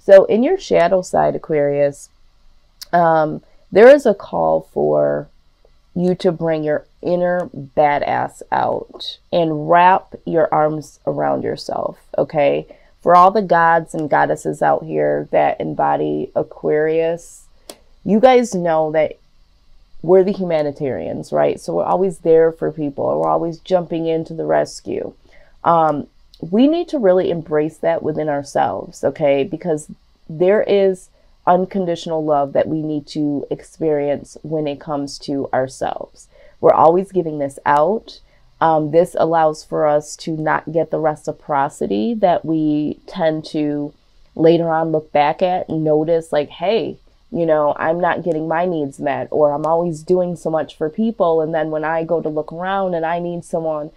So in your shadow side, Aquarius, there is a call for you to bring your inner badass out and wrap your arms around yourself, okay? For all the gods and goddesses out here that embody Aquarius, you guys know that we're the humanitarians, right? So we're always there for people. We're always jumping into the rescue. We need to really embrace that within ourselves, okay? Because there is unconditional love that we need to experience when it comes to ourselves. We're always giving this out. This allows for us to not get the reciprocity that we tend to later on look back at and notice like, hey, you know, I'm not getting my needs met, or I'm always doing so much for people. And then when I go to look around and I need someone,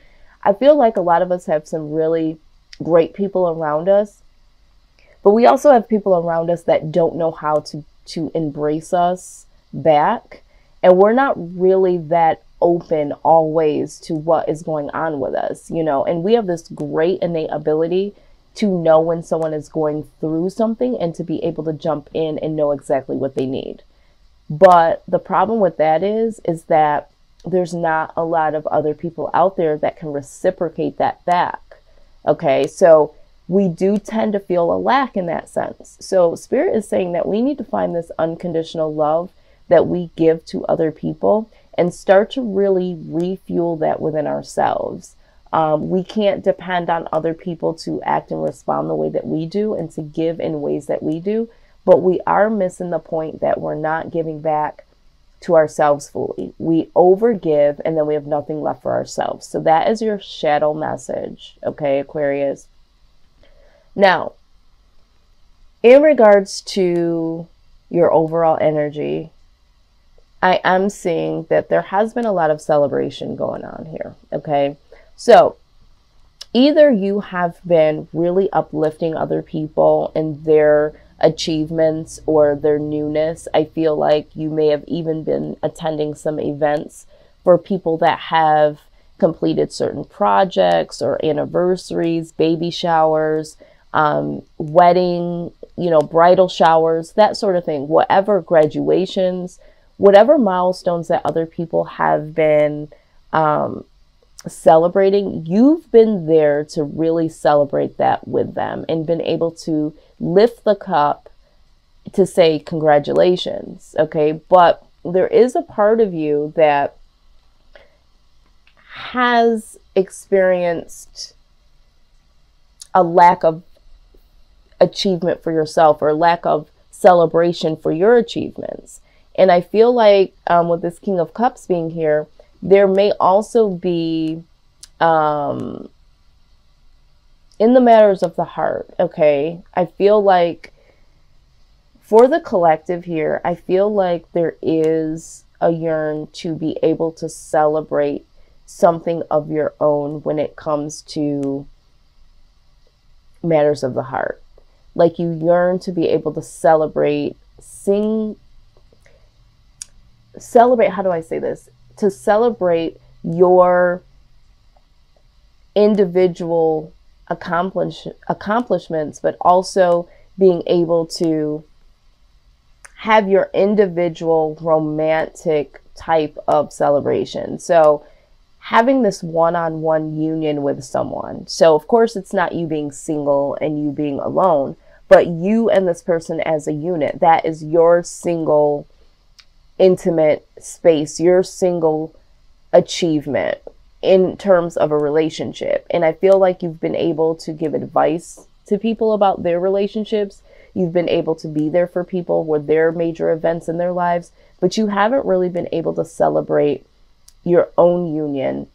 I feel like a lot of us have some really great people around us, but we also have people around us that don't know how to embrace us back. And we're not really that open always to what is going on with us, you know, and we have this great innate ability to know when someone is going through something and to be able to jump in and know exactly what they need. But the problem with that is that there's not a lot of other people out there that can reciprocate that back. Okay, so we do tend to feel a lack in that sense. So Spirit is saying that we need to find this unconditional love that we give to other people and start to really refuel that within ourselves. We can't depend on other people to act and respond the way that we do and to give in ways that we do, but we are missing the point that we're not giving back to ourselves fully. We overgive and then we have nothing left for ourselves. So that is your shadow message, okay, Aquarius? Now, in regards to your overall energy, I am seeing that there has been a lot of celebration going on here, okay? So either you have been really uplifting other people and their achievements or their newness. I feel like you may have even been attending some events for people that have completed certain projects or anniversaries, baby showers, wedding, you know, bridal showers, that sort of thing, whatever, graduations, whatever milestones that other people have been celebrating, you've been there to really celebrate that with them and been able to lift the cup to say congratulations, okay? But there is a part of you that has experienced a lack of achievement for yourself or lack of celebration for your achievements. And I feel like with this King of Cups being here, there may also be in the matters of the heart, okay? I feel like for the collective here, I feel like there is a yearn to be able to celebrate something of your own when it comes to matters of the heart. Like you yearn to be able to celebrate, how do I say this? To celebrate your individual accomplishments, but also being able to have your individual romantic type of celebration. So having this one-on-one union with someone. So of course it's not you being single and you being alone, but you and this person as a unit. That is your single intimate space, your single achievement in terms of a relationship. And I feel like you've been able to give advice to people about their relationships. You've been able to be there for people with their major events in their lives, but you haven't really been able to celebrate your own union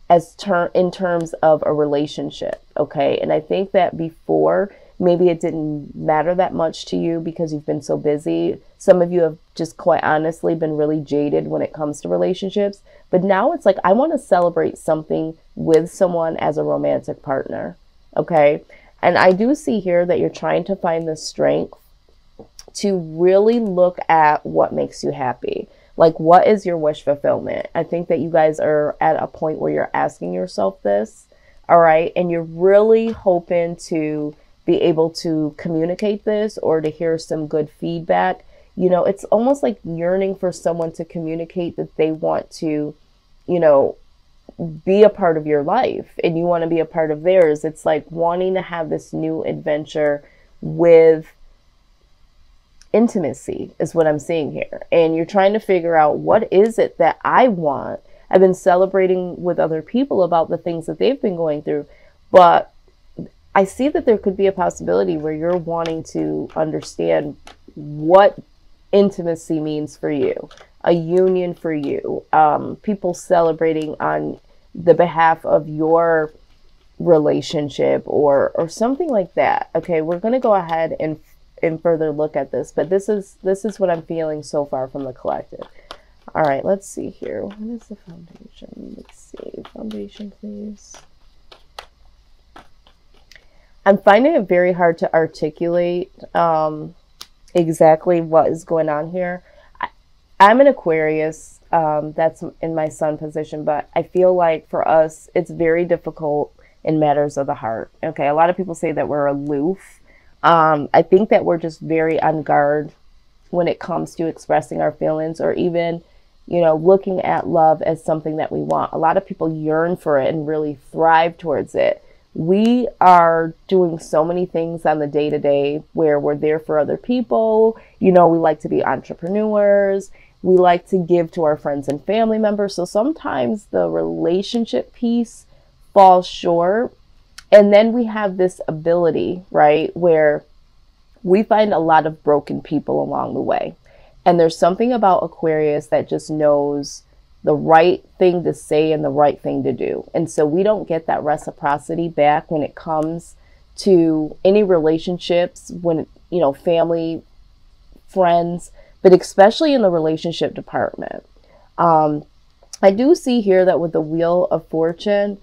in terms of a relationship, okay? And I think that before, maybe it didn't matter that much to you because you've been so busy. Some of you have just quite honestly been really jaded when it comes to relationships. But now it's like, I want to celebrate something with someone as a romantic partner, okay? And I do see here that you're trying to find the strength to really look at what makes you happy. Like, what is your wish fulfillment? I think that you guys are at a point where you're asking yourself this, all right? And you're really hoping to be able to communicate this or to hear some good feedback. You know, it's almost like yearning for someone to communicate that they want to, you know, be a part of your life and you want to be a part of theirs. It's like wanting to have this new adventure with intimacy is what I'm seeing here. And you're trying to figure out, what is it that I want? I've been celebrating with other people about the things that they've been going through, but I see that there could be a possibility where you're wanting to understand what intimacy means for you, a union for you, people celebrating on the behalf of your relationship or something like that. Okay, we're going to go ahead and further look at this, but this is what I'm feeling so far from the collective. All right, let's see here. What is the foundation? Let's see. Foundation, please. I'm finding it very hard to articulate exactly what is going on here. I'm an Aquarius. That's in my sun position, but I feel like for us, it's very difficult in matters of the heart. Okay, a lot of people say that we're aloof. I think that we're just very on guard when it comes to expressing our feelings, or even, you know, looking at love as something that we want. A lot of people yearn for it and really thrive towards it. We are doing so many things on the day-to-day where we're there for other people. You know, we like to be entrepreneurs. We like to give to our friends and family members. So sometimes the relationship piece falls short. And then we have this ability, right, where we find a lot of broken people along the way. And there's something about Aquarius that just knows the right thing to say and the right thing to do. And so we don't get that reciprocity back when it comes to any relationships, when, you know, family, friends, but especially in the relationship department. I do see here that with the Wheel of Fortune,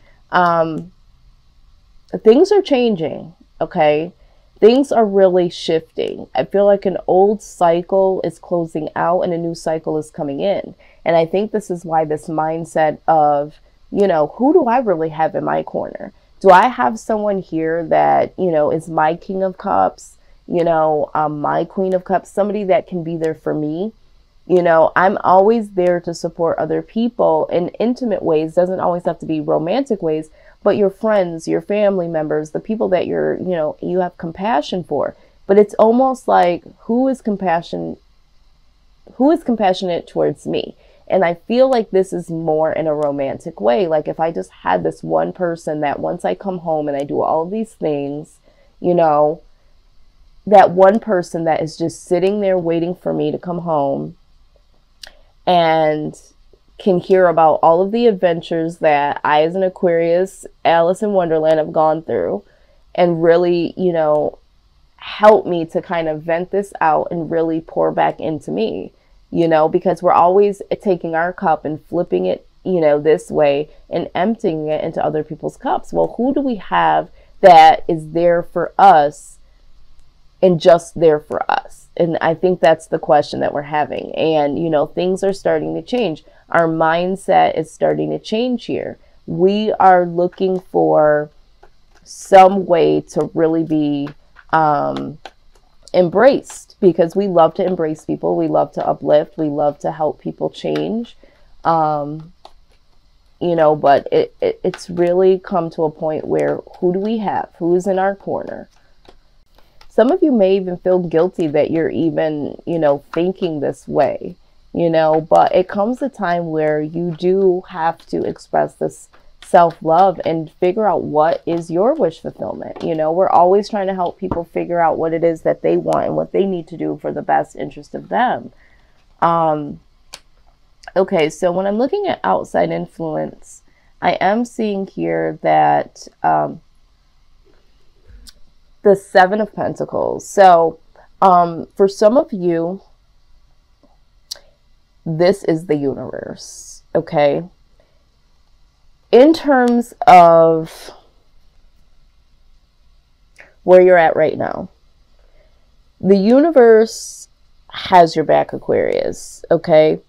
things are changing, okay? Things are really shifting. I feel like an old cycle is closing out and a new cycle is coming in. And I think this is why this mindset of, you know, who do I really have in my corner? Do I have someone here that, you know, is my King of Cups, you know, my Queen of Cups, somebody that can be there for me? You know, I'm always there to support other people in intimate ways. Doesn't always have to be romantic ways, but your friends, your family members, the people that you're, you know, you have compassion for. But it's almost like, who is compassionate towards me? And I feel like this is more in a romantic way. Like if I just had this one person that once I come home and I do all of these things, you know, that one person that is just sitting there waiting for me to come home and can hear about all of the adventures that I, as an Aquarius, Alice in Wonderland, have gone through, and really, you know, help me to kind of vent this out and really pour back into me, you know, because we're always taking our cup and flipping it, you know, this way and emptying it into other people's cups. Well, who do we have that is there for us and just there for us? And I think that's the question that we're having. And, you know, things are starting to change. Our mindset is starting to change here. We are looking for some way to really be embraced, because we love to embrace people. We love to uplift. We love to help people change. You know, but it's really come to a point where, who do we have? Who's in our corner? Some of you may even feel guilty that you're even, you know, thinking this way, you know, but it comes a time where you do have to express this self-love and figure out what is your wish fulfillment. You know, we're always trying to help people figure out what it is that they want and what they need to do for the best interest of them. Okay, so when I'm looking at outside influence, I am seeing here that the Seven of Pentacles. So for some of you, this is the universe, okay? In terms of where you're at right now, the universe has your back, Aquarius, okay?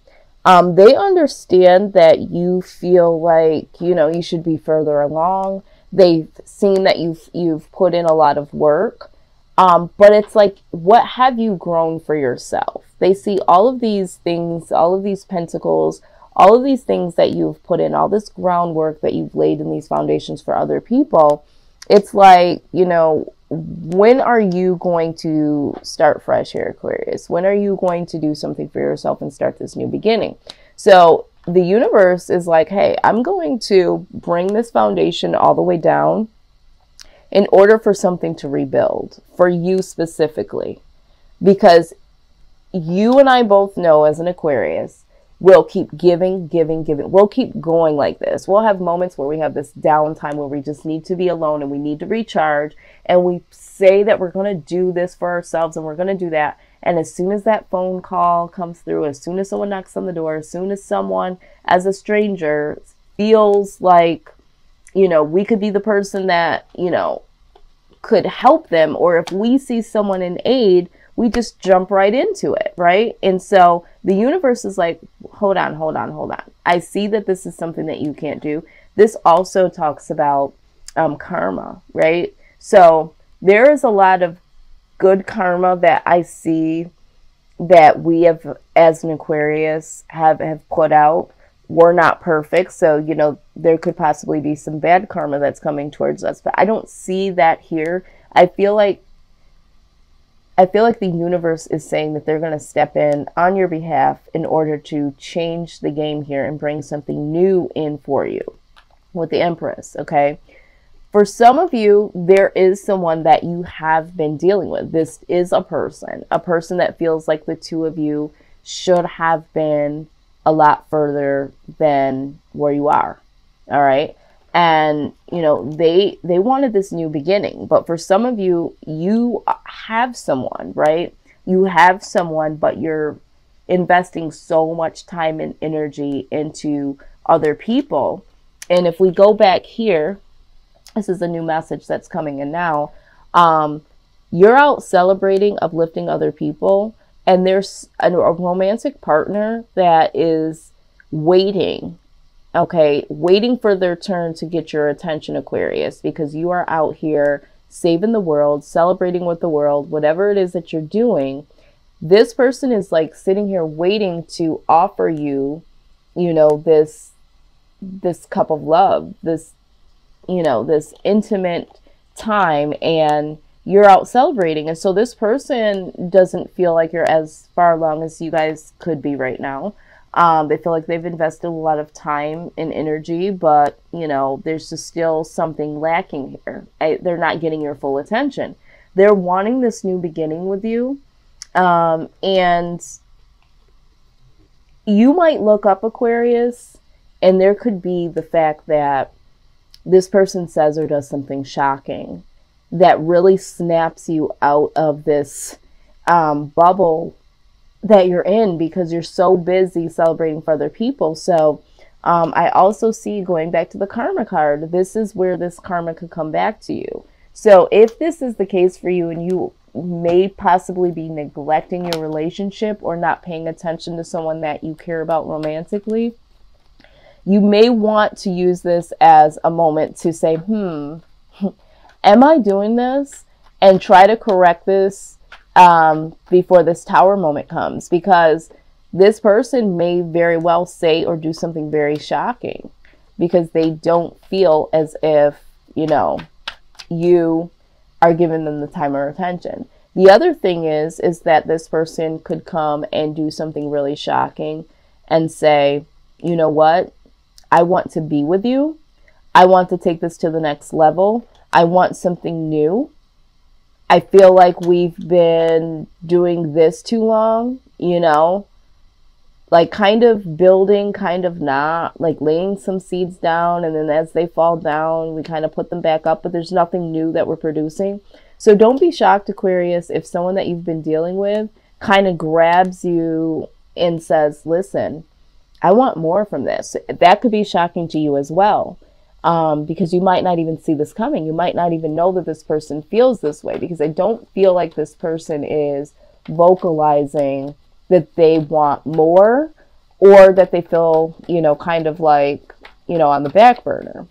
They understand that you feel like, you know, you should be further along. They've seen that you've put in a lot of work. But it's like, what have you grown for yourself? They see all of these things, all of these pentacles, all of these things that you've put in, all this groundwork that you've laid in these foundations for other people. It's like, you know, when are you going to start fresh here, Aquarius? When are you going to do something for yourself and start this new beginning? So the universe is like, hey, I'm going to bring this foundation all the way down in order for something to rebuild for you specifically, because you and I both know as an Aquarius, we'll keep giving. We'll keep going like this. We'll have moments where we have this downtime where we just need to be alone and we need to recharge. And we say that we're going to do this for ourselves and we're going to do that. And as soon as that phone call comes through, as soon as someone knocks on the door, as soon as someone, as a stranger, feels like, you know, we could be the person that, you know, could help them, or if we see someone in aid, we just jump right into it, right? And so the universe is like, hold on. I see that this is something that you can't do. This also talks about karma, right? So there is a lot of good karma that I see that we have, as an Aquarius, have put out. We're not perfect, so, you know, there could possibly be some bad karma that's coming towards us, but I don't see that here. I feel like the universe is saying that they're going to step in on your behalf in order to change the game here and bring something new in for you with the Empress, okay? For some of you, there is someone that you have been dealing with. This is a person that feels like the two of you should have been a lot further than where you are. All right. And, you know, they wanted this new beginning, but for some of you, you have someone, right? You have someone, but you're investing so much time and energy into other people. And if we go back here, this is a new message that's coming in now. You're out celebrating, uplifting other people, and there's a romantic partner that is waiting, okay, waiting for their turn to get your attention, Aquarius, because you are out here saving the world, celebrating with the world, whatever it is that you're doing. This person is like sitting here waiting to offer you, you know, this cup of love, this, you know, this intimate time, and you're out celebrating. And so this person doesn't feel like you're as far along as you guys could be right now. They feel like they've invested a lot of time and energy, but, you know, there's just still something lacking here. They're not getting your full attention. They're wanting this new beginning with you. And you might look up, Aquarius, and there could be the fact that this person says or does something shocking that really snaps you out of this bubble that you're in, because you're so busy celebrating for other people. So I also see, going back to the karma card, this is where this karma could come back to you. So if this is the case for you, and you may possibly be neglecting your relationship or not paying attention to someone that you care about romantically, you may want to use this as a moment to say, am I doing this? And try to correct this before this Tower moment comes, because this person may very well say or do something very shocking because they don't feel as if, you know, you are giving them the time or attention. The other thing is that this person could come and do something really shocking and say, you know what? I want to be with you. I want to take this to the next level. I want something new. I feel like we've been doing this too long, you know, like kind of building, kind of not, like laying some seeds down. And then as they fall down, we kind of put them back up, but there's nothing new that we're producing. So don't be shocked, Aquarius, if someone that you've been dealing with kind of grabs you and says, listen, I want more from this. That could be shocking to you as well, because you might not even see this coming. You might not even know that this person feels this way, because I don't feel like this person is vocalizing that they want more, or that they feel, you know, kind of like, you know, on the back burner.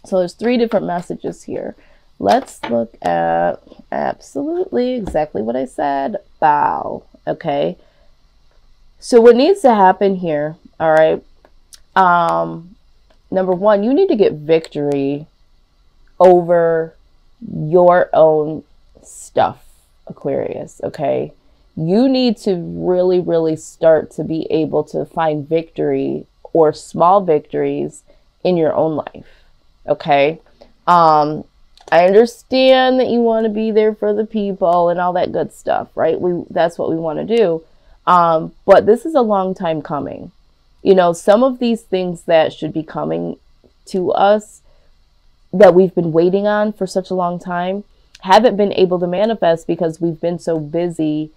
So there's 3 different messages here. let's look at absolutely exactly what I said. Bow. Okay. So what needs to happen here, all right? Number one, you need to get victory over your own stuff, Aquarius, okay? You need to really, really start to be able to find victory or small victories in your own life, okay? I understand that you want to be there for the people and all that good stuff, right? That's what we want to do. But this is a long time coming. You know, some of these things that should be coming to us that we've been waiting on for such a long time haven't been able to manifest because we've been so busy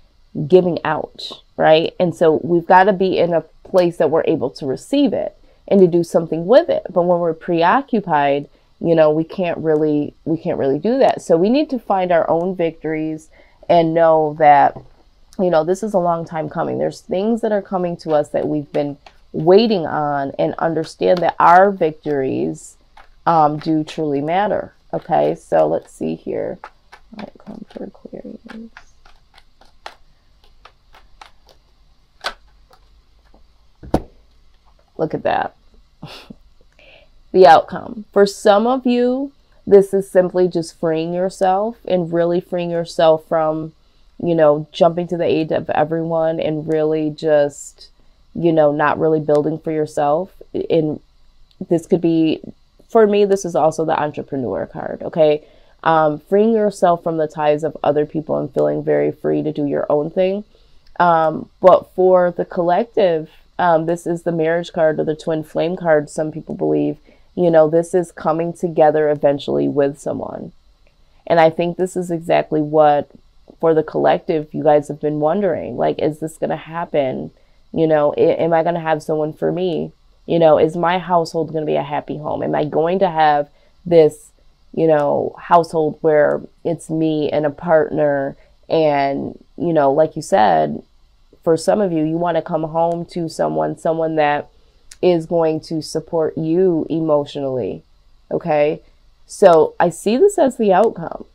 giving out, right? And so we've got to be in a place that we're able to receive it and to do something with it. But when we're preoccupied, you know, we can't really do that. So we need to find our own victories and know that, you know, this is a long time coming. There's things that are coming to us that we've been waiting on, and understand that our victories do truly matter. Okay, so let's see here. Outcome for Aquarius. Look at that. The outcome. For some of you, this is simply just freeing yourself and really freeing yourself from, you know, jumping to the aid of everyone and really just, you know, not really building for yourself. And this could be, for me, this is also the entrepreneur card, okay? Freeing yourself from the ties of other people and feeling very free to do your own thing. But for the collective, this is the marriage card or the twin flame card, some people believe. You know, this is coming together eventually with someone. And I think this is exactly what, for the collective, you guys have been wondering. Like, is this going to happen? You know, am I going to have someone for me? You know, is my household going to be a happy home? Am I going to have this, you know, household where it's me and a partner? And, you know, like you said, for some of you, you want to come home to someone that is going to support you emotionally. Okay. So I see this as the outcome,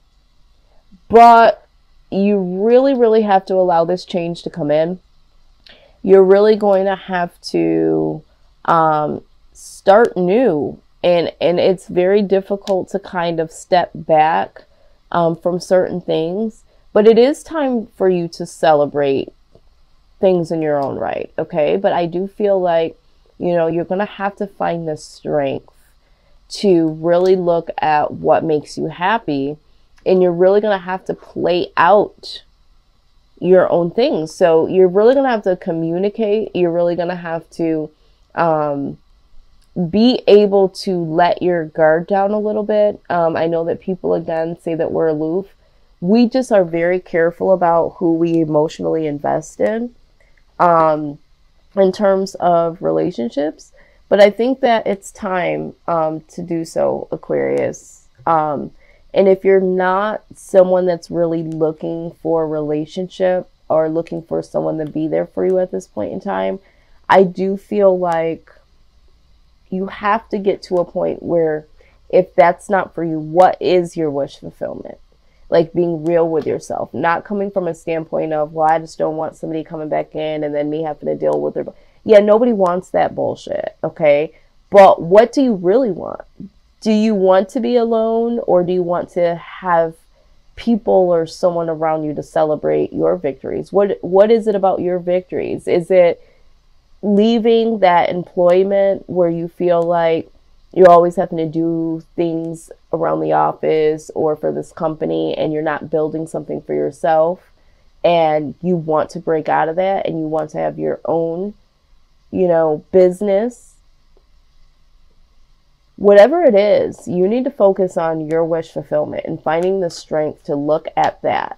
but you really, really have to allow this change to come in. You're really going to have to start new, and it's very difficult to kind of step back from certain things, but it is time for you to celebrate things in your own right, okay? But I do feel like, you know, you're going to have to find the strength to really look at what makes you happy, and you're really going to have to play out your own things. So you're really going to have to communicate. You're really going to have to be able to let your guard down a little bit. I know that people, again, say that we're aloof. We just are very careful about who we emotionally invest in terms of relationships. But I think that it's time to do so, Aquarius. And if you're not someone that's really looking for a relationship or looking for someone to be there for you at this point in time, I do feel like you have to get to a point where, if that's not for you, what is your wish fulfillment? Like, being real with yourself, not coming from a standpoint of, well, I just don't want somebody coming back in and then me having to deal with their... Yeah, nobody wants that bullshit, okay? But what do you really want? Do you want to be alone, or do you want to have people or someone around you to celebrate your victories? What is it about your victories? Is it leaving that employment where you feel like you're always having to do things around the office or for this company, and you're not building something for yourself, and you want to break out of that and you want to have your own, you know, business? Whatever it is, you need to focus on your wish fulfillment and finding the strength to look at that